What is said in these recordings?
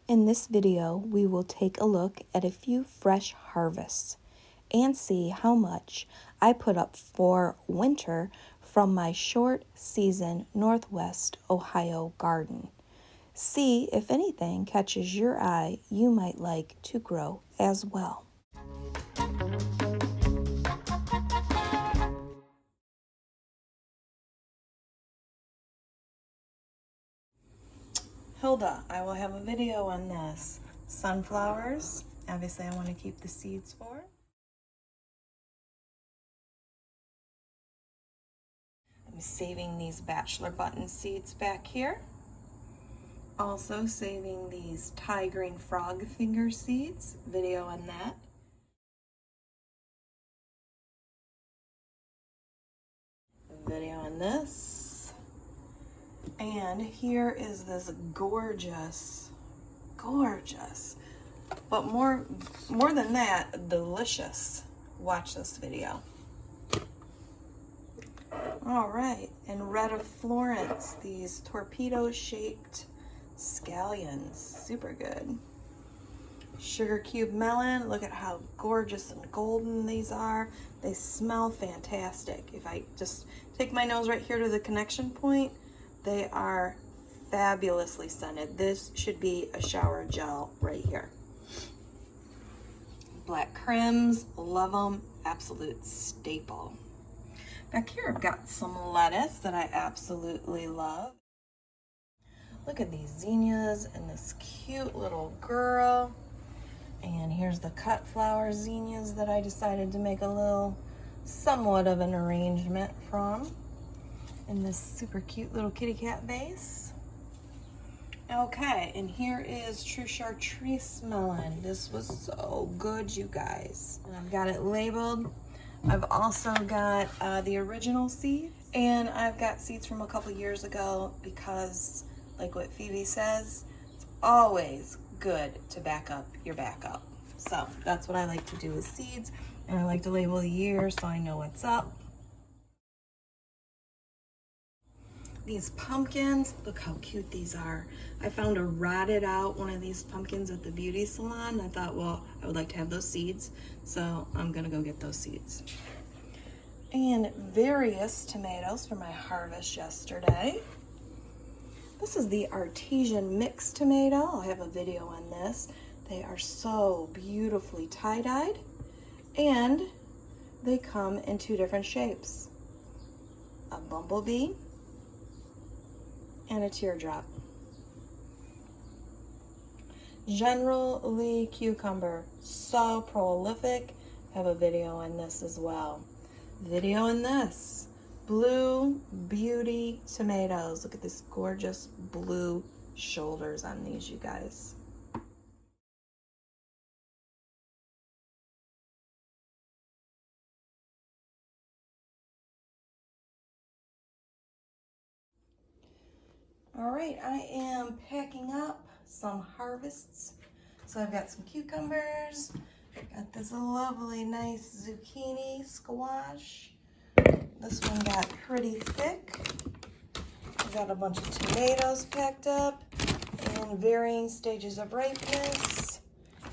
In this video, we will take a look at a few fresh harvests and see how much I put up for winter from my short season Northwest Ohio garden. See if anything catches your eye you might like to grow as well. Hilda, I will have a video on this. Sunflowers, obviously I want to keep the seeds for. I'm saving these bachelor button seeds back here. Also saving these Thai green frog finger seeds, video on that. Video on this. And here is this gorgeous, but more than that, delicious. Watch this video. All right, and Red of Florence, these torpedo-shaped scallions, super good. Sugar cube melon, look at how gorgeous and golden these are. They smell fantastic. If I just take my nose right here to the connection point, they are fabulously scented. This should be a shower gel right here. Black Crims, love them, absolute staple. Back here I've got some lettuce that I absolutely love. Look at these zinnias and this cute little girl. And here's the cut flower zinnias that I decided to make a little, somewhat of an arrangement from. In this super cute little kitty cat vase. Okay, and here is True Chartreuse melon. This was so good, you guys. And I've got it labeled. I've also got the original seeds, and I've got seeds from a couple years ago because, like what Phoebe says, it's always good to back up your backup. So that's what I like to do with seeds, and I like to label the year so I know what's up. These pumpkins, look how cute these are. I found a rotted out one of these pumpkins at the beauty salon. I thought, well, I would like to have those seeds, so I'm gonna go get those seeds. And various tomatoes for my harvest yesterday. This is the artesian mixed tomato. I'll have a video on this. They are so beautifully tie-dyed, and they come in two different shapes. A bumblebee and a teardrop. General Lee cucumber, so prolific. Have a video on this as well. Video on this. Blue Beauty tomatoes. Look at this gorgeous blue shoulders on these, you guys. All right, I am packing up some harvests. So I've got some cucumbers, got this lovely nice zucchini squash. This one got pretty thick. I've got a bunch of tomatoes packed up in varying stages of ripeness.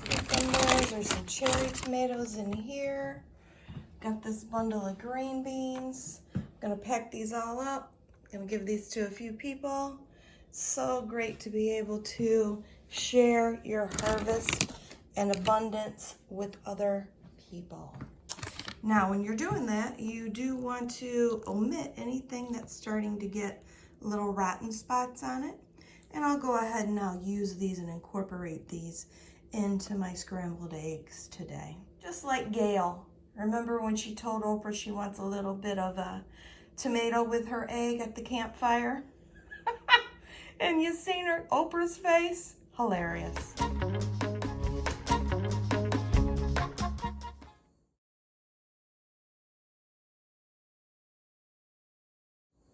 Cucumbers, there's some cherry tomatoes in here. Got this bundle of green beans. I'm gonna pack these all up. Gonna give these to a few people. So great to be able to share your harvest and abundance with other people. Now, when you're doing that, you do want to omit anything that's starting to get little rotten spots on it. And I'll go ahead and I'll use these and incorporate these into my scrambled eggs today. Just like Gail. Remember when she told Oprah she wants a little bit of a tomato with her egg at the campfire? And you seen her, Oprah's face? Hilarious.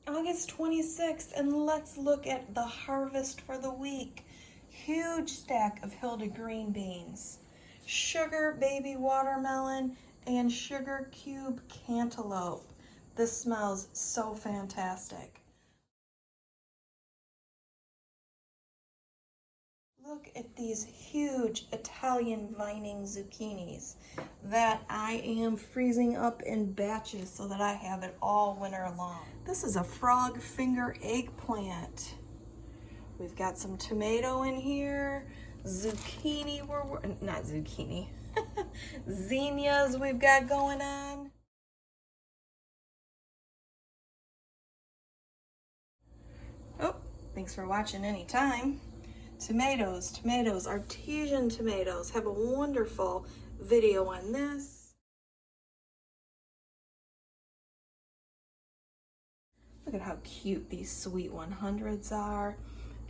August 26th, and let's look at the harvest for the week. Huge stack of Hilda green beans, sugar baby watermelon, and sugar cube cantaloupe. This smells so fantastic. Look at these huge Italian vining zucchinis that I am freezing up in batches so that I have it all winter long. This is a frog finger eggplant. We've got some tomato in here, zucchini, not zucchini, zinnias we've got going on. Oh, thanks for watching anytime. Tomatoes, artesian tomatoes. Have a wonderful video on this. Look at how cute these sweet 100s are.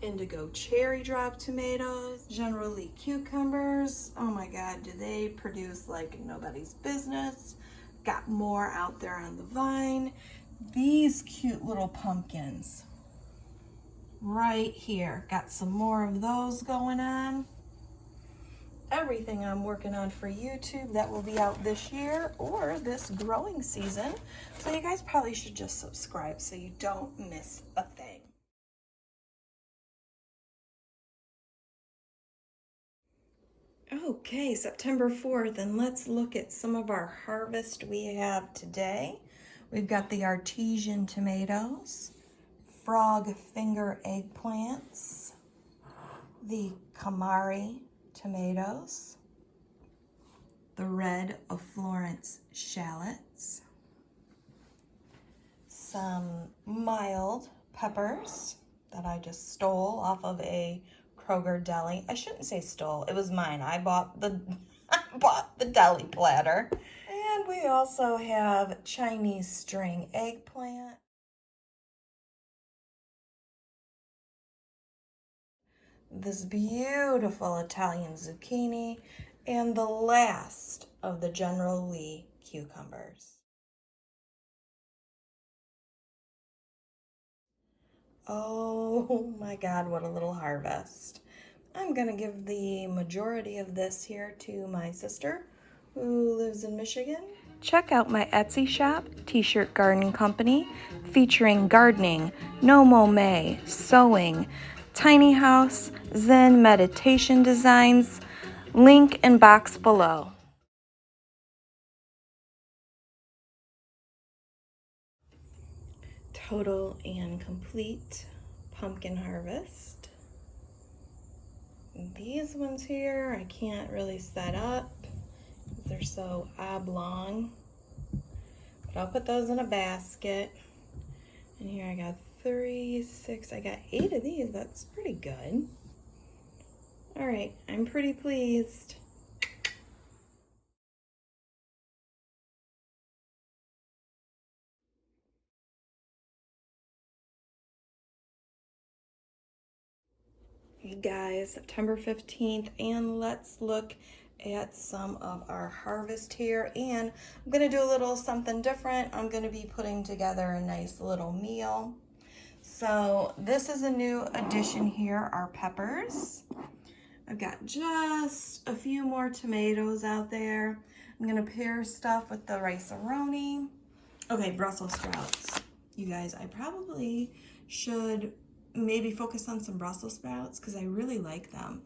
Indigo cherry drop tomatoes, generally cucumbers. Oh my God, do they produce like nobody's business. Got more out there on the vine. These cute little pumpkins right here. Got some more of those going on. Everything I'm working on for YouTube that will be out this year or this growing season. So you guys probably should just subscribe so you don't miss a thing. Okay, September 4th, and let's look at some of our harvest we have today. We've got the artesian tomatoes, frog finger eggplants, the Kamari tomatoes, the red of Florence shallots, some mild peppers that I just stole off of a Kroger deli. I shouldn't say stole, it was mine. I bought the deli platter. And we also have Chinese string eggplant, this beautiful Italian zucchini, and the last of the General Lee cucumbers. Oh my God, what a little harvest. I'm gonna give the majority of this here to my sister who lives in Michigan. Check out my Etsy shop, T-Shirt Garden Company, featuring gardening, No Mow May, sewing, tiny house, Zen meditation designs. Link in box below. Total and complete pumpkin harvest. These ones here I can't really set up because they're so oblong, but I'll put those in a basket. And here I got 3, 6, I got 8 of these. That's pretty good. All right, I'm pretty pleased. Hey guys, September 15th, and let's look at some of our harvest here. And I'm gonna do a little something different. I'm gonna be putting together a nice little meal. So this is a new addition here, our peppers. I've got just a few more tomatoes out there. I'm gonna pair stuff with the rice-a-roni. Okay, Brussels sprouts. You guys, I probably should maybe focus on some Brussels sprouts because I really like them.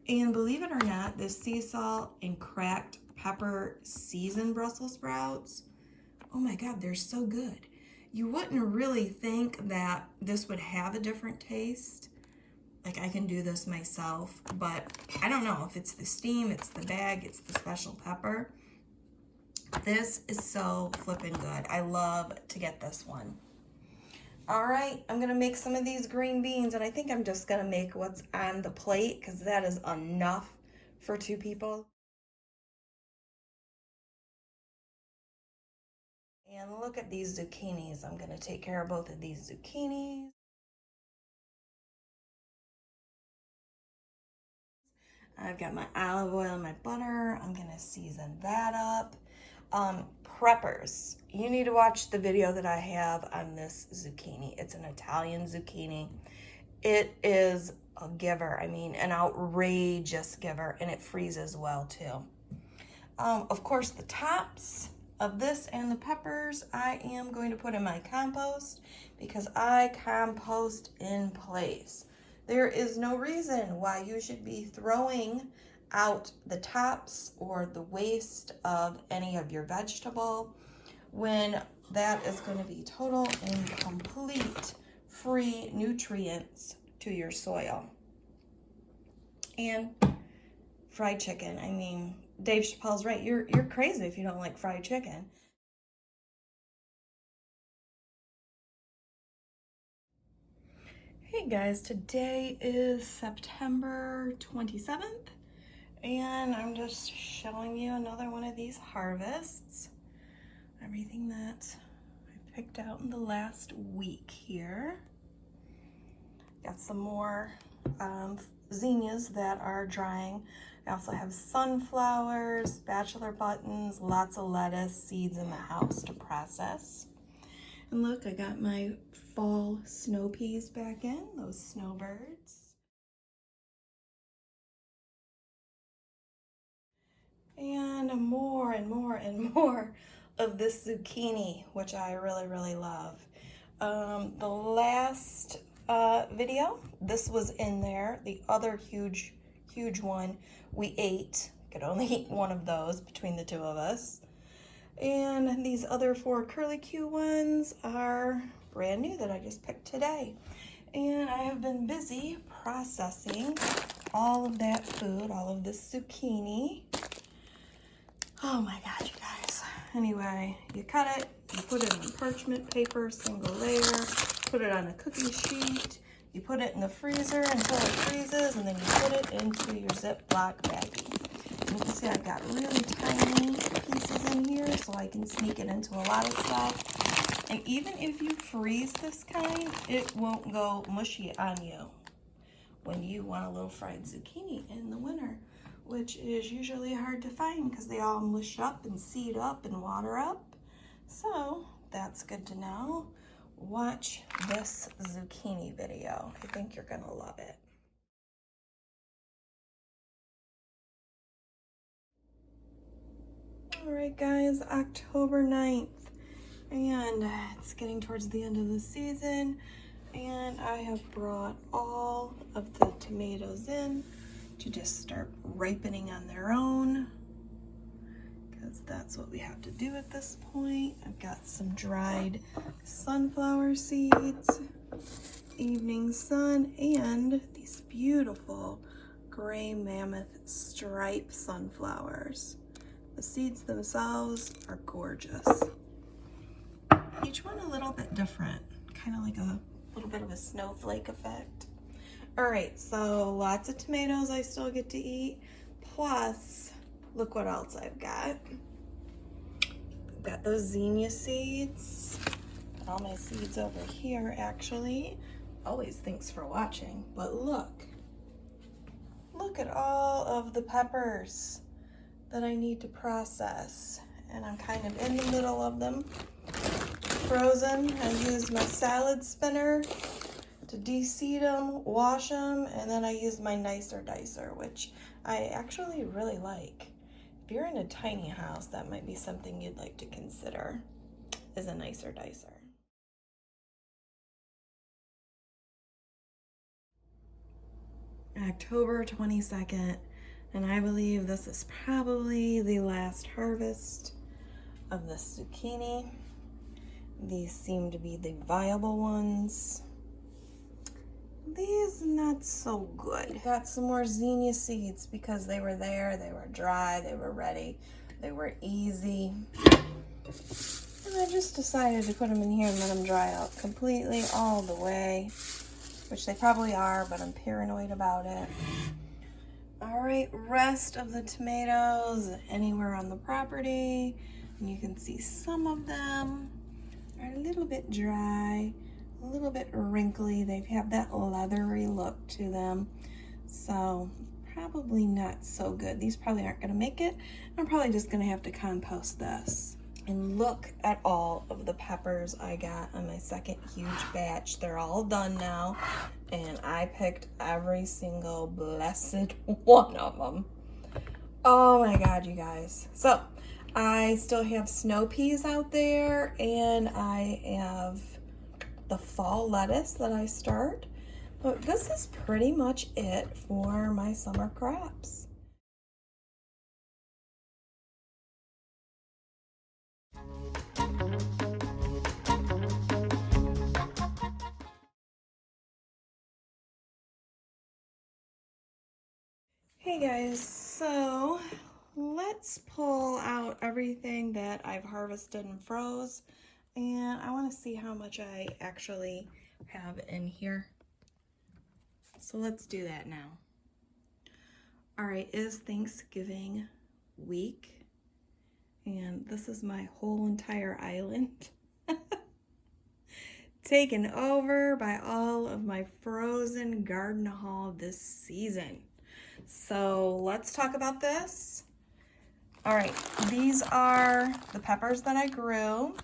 And believe it or not, this sea salt and cracked pepper seasoned Brussels sprouts, oh my God, they're so good. You wouldn't really think that this would have a different taste. Like I can do this myself, but I don't know if it's the steam, it's the bag, it's the special pepper. This is so flippin' good. I love to get this one. All right, I'm gonna make some of these green beans, and I think I'm just gonna make what's on the plate because that is enough for 2 people. And look at these zucchinis. I'm gonna take care of both of these zucchinis. I've got my olive oil and my butter. I'm gonna season that up. Preppers. You need to watch the video that I have on this zucchini. It's an Italian zucchini. It is a giver. I mean, an outrageous giver, and it freezes well too. Of course, the tops of this and the peppers I am going to put in my compost because I compost in place. There is no reason why you should be throwing out the tops or the waste of any of your vegetable when that is going to be total and complete free nutrients to your soil. And fried chicken, I mean, Dave Chappelle's right. You're crazy if you don't like fried chicken. Hey guys, today is September 27th, and I'm just showing you another one of these harvests. Everything that I picked out in the last week here. Got some more zinnias that are drying. I also have sunflowers, bachelor buttons, lots of lettuce, seeds in the house to process. And look, I got my fall snow peas back in, those snowbirds. And more and more and more of this zucchini, which I really, really love. The last video, this was in there. The other huge one we ate. Could only eat one of those between the two of us. And these other 4 curlicue ones are brand new that I just picked today. And I have been busy processing all of that food, all of this zucchini. Oh my God, you guys. Anyway, you cut it, you put it on parchment paper, single layer, put it on a cookie sheet, you put it in the freezer until it freezes, and then you put it into your Ziploc baggie. And you can see I've got really tiny pieces in here so I can sneak it into a lot of stuff. And even if you freeze this kind, it won't go mushy on you when you want a little fried zucchini in the winter, which is usually hard to find because they all mush up and seed up and water up. So that's good to know. Watch this zucchini video. I think you're gonna love it. All right, guys, October 9th, and it's getting towards the end of the season, and I have brought all of the tomatoes in to just start ripening on their own, because that's what we have to do at this point. I've got some dried sunflower seeds, evening sun, and these beautiful gray mammoth stripe sunflowers. The seeds themselves are gorgeous. Each one a little bit different, kind of like a little bit of a snowflake effect. All right, so lots of tomatoes I still get to eat, plus look what else I've got. I've got those zinnia seeds. Got all my seeds over here, actually. Always thanks for watching, but look at all of the peppers that I need to process, and I'm kind of in the middle of them. Frozen, I used my salad spinner to de-seed them, wash them, and then I used my nicer dicer, which I actually really like. If you're in a tiny house, that might be something you'd like to consider, is a nicer dicer. October 22nd, and I believe this is probably the last harvest of the zucchini. These seem to be the viable ones. These not so good. Got some more zinnia seeds because they were there, they were dry, they were ready, they were easy. And I just decided to put them in here and let them dry out completely all the way, which they probably are, but I'm paranoid about it. All right, rest of the tomatoes anywhere on the property. And you can see some of them are a little bit dry, a little bit wrinkly. They have that leathery look to them. So probably not so good. These probably aren't gonna make it. I'm probably just gonna have to compost this. And look at all of the peppers I got on my second huge batch. They're all done now. And I picked every single blessed one of them. Oh my God, you guys. So I still have snow peas out there, and I have the fall lettuce that I start. But this is pretty much it for my summer crops. Hey guys, so let's pull out everything that I've harvested and froze, and I want to see how much I actually have in here. So let's do that now. All right, it is Thanksgiving week, and this is my whole entire island taken over by all of my frozen garden haul this season. So let's talk about this. All right, these are the peppers that I grew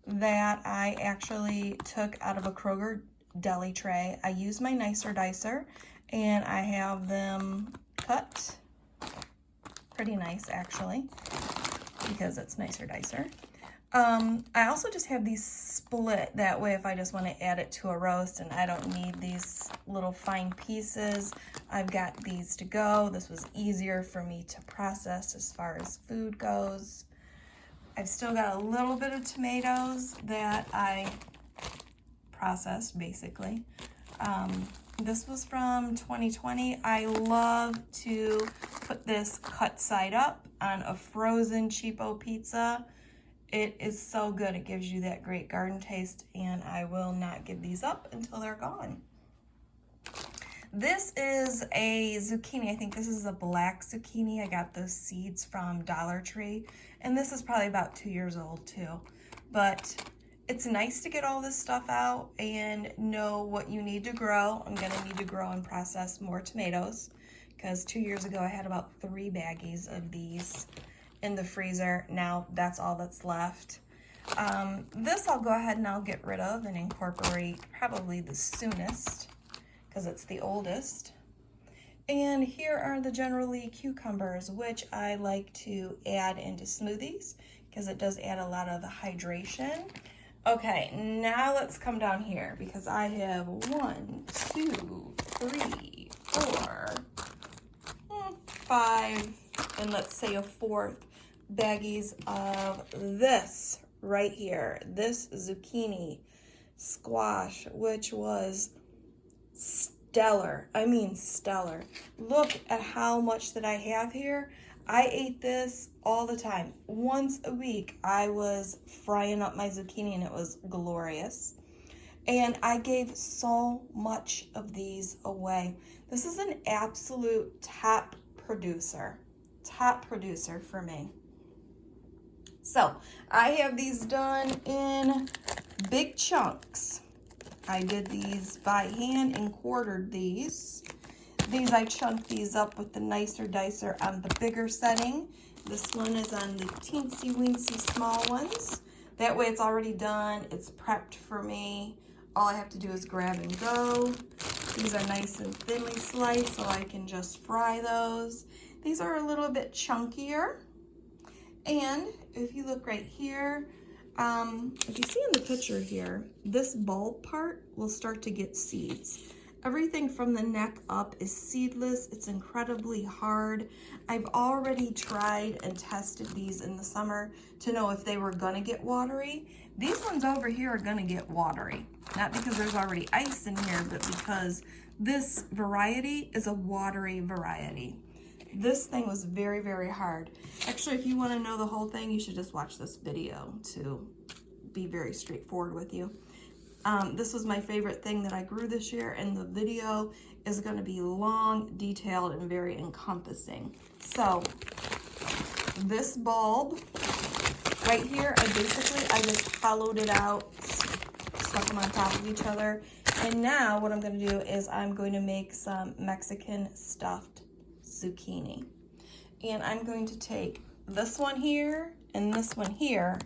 that I actually took out of a Kroger deli tray. I used my nicer dicer and I have them cut pretty nice actually because it's nicer dicer. I also just have these split, that way if I just want to add it to a roast and I don't need these little fine pieces, I've got these to go. This was easier for me to process as far as food goes. I've still got a little bit of tomatoes that I processed basically. This was from 2020. I love to put this cut side up on a frozen cheapo pizza. It is so good. It gives you that great garden taste, and I will not give these up until they're gone. This is a zucchini. I think this is a black zucchini. I got those seeds from Dollar Tree, and this is probably about 2 years old too. But it's nice to get all this stuff out and know what you need to grow. I'm gonna need to grow and process more tomatoes because 2 years ago I had about 3 baggies of these in the freezer. Now that's all that's left. This I'll go ahead and I'll get rid of and incorporate probably the soonest because it's the oldest. And here are the generally cucumbers, which I like to add into smoothies because it does add a lot of the hydration. Okay, now let's come down here because I have 1, 2, 3, 4, 5, and let's say a 4th baggies of this right here, this zucchini squash, which was stellar. I mean stellar. Look at how much that I have here. I ate this all the time. Once a week I was frying up my zucchini and it was glorious. And I gave so much of these away. This is an absolute top producer for me. So I have these done in big chunks. I did these by hand and quartered these. I chunked these up with the nicer dicer on the bigger setting. This one is on the teensy weensy small ones. That way it's already done. It's prepped for me. All I have to do is grab and go. These are nice and thinly sliced so I can just fry those. These are a little bit chunkier. And if you look right here, if you see in the picture here, this bulb part will start to get seeds. Everything from the neck up is seedless. It's incredibly hard. I've already tried and tested these in the summer to know if they were gonna get watery. These ones over here are gonna get watery. Not because there's already ice in here, but because this variety is a watery variety. This thing was very, very hard. Actually, if you want to know the whole thing, you should just watch this video to be very straightforward with you. This was my favorite thing that I grew this year, and the video is going to be long, detailed, and very encompassing. So, this bulb right here, I just hollowed it out, stuck them on top of each other. And now what I'm going to do is I'm going to make some Mexican stuffed zucchini. And I'm going to take this one here and this one here.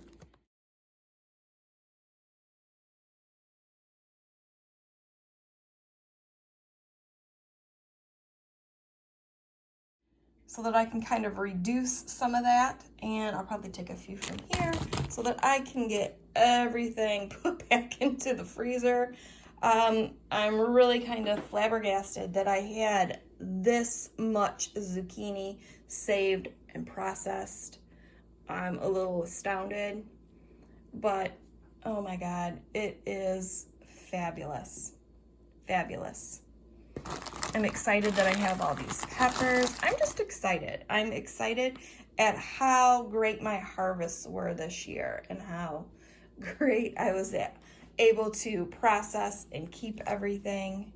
So that I can kind of reduce some of that, and I'll probably take a few from here so that I can get everything put back into the freezer. I'm really kind of flabbergasted that I had this much zucchini saved and processed. I'm a little astounded, but oh my God, it is fabulous. Fabulous. I'm excited that I have all these peppers. I'm just excited. I'm excited at how great my harvests were this year and how great I was able to process and keep everything.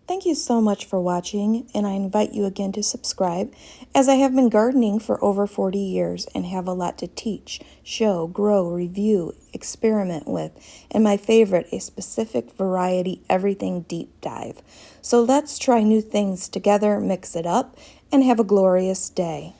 Thank you so much for watching, and I invite you again to subscribe, as I have been gardening for over 40 years and have a lot to teach, show, grow, review, experiment with, and my favorite, a specific variety everything deep dive. So let's try new things together, mix it up, and have a glorious day.